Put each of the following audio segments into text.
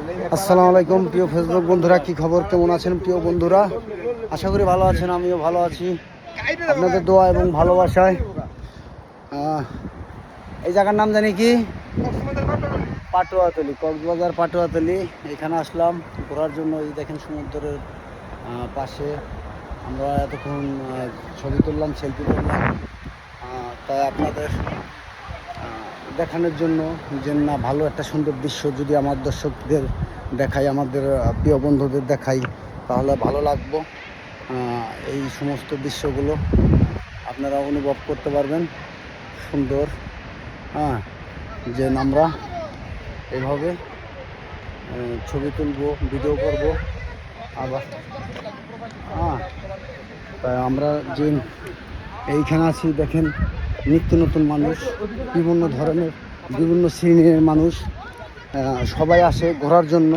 আসসালামু আলাইকুম প্রিয় ফেসবুক বন্ধুরা, কি খবর, কেমন আছেন প্রিয় বন্ধুরা? আশা করি ভালো আছেন, আমিও ভালো আছি আপনাদের দোয়া এবং ভালোবাসায়। এই জায়গার নাম জানি কি, পাটুয়াতলি, কক্সবাজার পাটুয়াতলি। এখানে আসলাম ঘোরার জন্য। এই দেখেন সমুদ্রের পাশে আমরা এতক্ষণ ছবি তুললাম, সেলফি তুললাম, তাই আপনাদের দেখানোর জন্য যে না, ভালো একটা সুন্দর দৃশ্য যদি আমার দর্শকদের দেখাই, আমাদের প্রিয় বন্ধুদের দেখাই, তাহলে ভালো লাগবো। এই সমস্ত দৃশ্যগুলো আপনারা অনুভব করতে পারবেন সুন্দর। যে আমরা এভাবে ছবি তুলবো, ভিডিও করব আবার। তাই আমরা যে এইখানে আছি, দেখেন নিত্য নতুন মানুষ, বিভিন্ন ধরনের বিভিন্ন শ্রেণীর মানুষ সবাই আসে ঘোরার জন্য।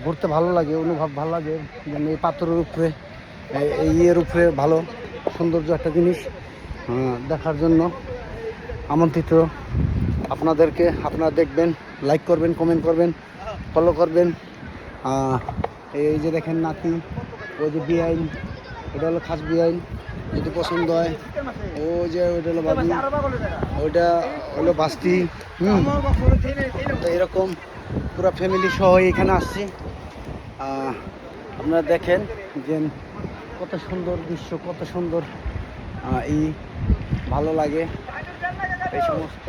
ঘুরতে ভালো লাগে, অনুভব ভালো লাগে। যেন এই পাথরের উপরে, এই ইয়ের উপরে ভালো সৌন্দর্য একটা জিনিস দেখার জন্য আমন্ত্রিত আপনাদেরকে। আপনারা দেখবেন, লাইক করবেন, কমেন্ট করবেন, ফলো করবেন। এই যে দেখেন নাতি, ওই যে বিআইন, এটা হলো খাস বিআইন। যদি পছন্দ হয়, ওই যে ওইটা হলো বাবু, ওইটা হলো বাস্তি। তো এরকম পুরো ফ্যামিলি সহ এখানে আসছি। আপনারা দেখেন যে কত সুন্দর দৃশ্য, কত সুন্দর ভালো লাগে। এই সমস্ত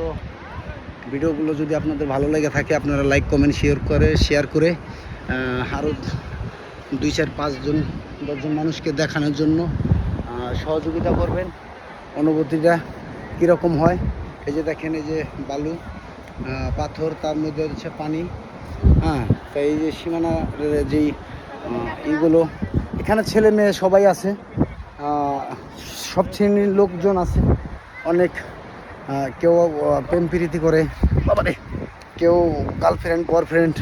ভিডিওগুলো যদি আপনাদের ভালো লেগে থাকে, আপনারা লাইক কমেন্ট শেয়ার করে আরও 2, 4, 5 জন 10 জন মানুষকে দেখানোর জন্য সহযোগিতা করবেন। অনুভূতিটা কীরকম হয়, এই যে দেখেন, এই যে বালু, পাথর, তার মধ্যে হচ্ছে পানি। তাই এই যে সীমানার যেই এইগুলো, এখানে ছেলে মেয়ে সবাই আছে, সব শ্রেণীর লোকজন আছে। অনেক কেউ প্রেম প্রীতি করে, বাবারে, কেউ গার্লফ্রেন্ড বয়ফ্রেন্ড।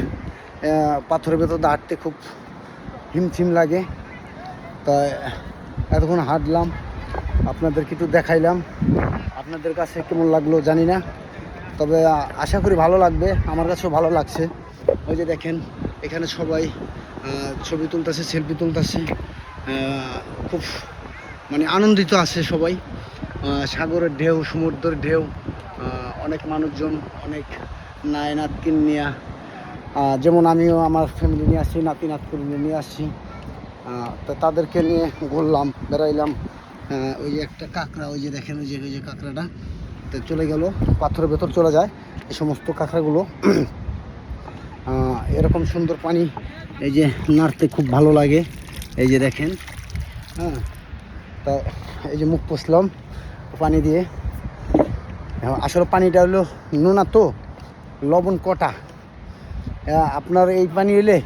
পাথরের ভেতর হাঁটতে খুব হিমশিম লাগে। তাই এতক্ষণ হাঁটলাম, আপনাদেরকে একটু দেখাইলাম। আপনাদের কাছে কেমন লাগলো জানি না, তবে আশা করি ভালো লাগবে। আমার কাছেও ভালো লাগছে। ওই যে দেখেন, এখানে সবাই ছবি তুলতেছে, সেলফি তুলতেছে, খুব মানে আনন্দিত আছে সবাই। সাগরের ঢেউ, সমুদ্রের ঢেউ, অনেক মানুষজন, অনেক নাতকিন নিয়ে, যেমন আমিও আমার ফ্যামিলি নিয়ে আসছি, নাতকুন নিয়ে আসছি। তো তাদেরকে নিয়ে ঘুরলাম, বেড়াইলাম। ওই যে একটা কাঁকড়া, ওই যে দেখেন, ওই যে কাঁকড়াটা তো চলে গেল, পাথরের ভেতর চলে যায় এই সমস্ত কাঁকড়াগুলো। এরকম সুন্দর পানি, এই যে নাড়তে খুব ভালো লাগে। এই যে দেখেন, তা এই যে মুখ পুষলাম পানি দিয়ে। আসলে পানিটা হলো নোনা, তো লবণ কটা। আপনার এই পানি এলে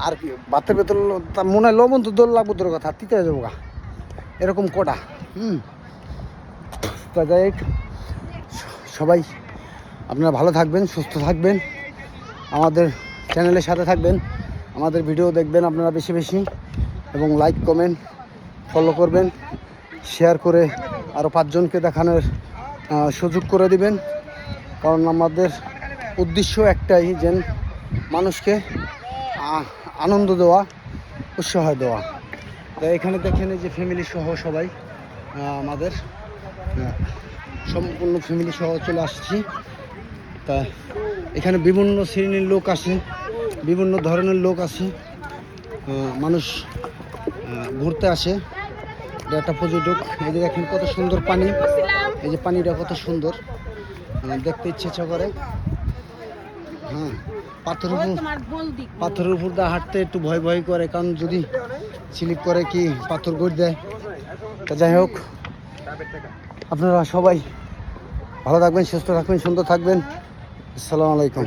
আর কি ভাতের ভেতর মনে হয় লবণ তো দোল লাগবো, তোর কথা তিতে হয়ে যাবো গা, এরকম কটা। তা যাই হোক, সবাই আপনারা ভালো থাকবেন, সুস্থ থাকবেন, আমাদের চ্যানেলের সাথে থাকবেন, আমাদের ভিডিও দেখবেন আপনারা বেশি বেশি, এবং লাইক কমেন্ট ফলো করবেন, শেয়ার করে আরও 5 জনকে দেখানোর সুযোগ করে দিবেন। কারণ আমাদের উদ্দেশ্য একটাই, যে মানুষকে আনন্দ দেওয়া, উৎসাহ দেওয়া। তো এখানে দেখেন, এই যে ফ্যামিলি সহ সবাই, আমাদের সম্পূর্ণ ফ্যামিলি সহ চলে আসছি। তা এখানে বিভিন্ন শ্রেণীর লোক আসে, বিভিন্ন ধরনের লোক আসে, মানুষ ঘুরতে আসে। এটা একটা পর্যটক। এই যে দেখেন কত সুন্দর পানি, এই যে পানিটা কত সুন্দর, দেখতে ইচ্ছা করে। পাথরের উপর দিয়ে হাঁটতে একটু ভয় ভয় করে, কারণ যদি স্লিপ করে কি পাথর গড় দেয়। তা যাই হোক, আপনারা সবাই ভালো থাকবেন, সুস্থ থাকবেন, সুন্দর থাকবেন। আসসালামু আলাইকুম।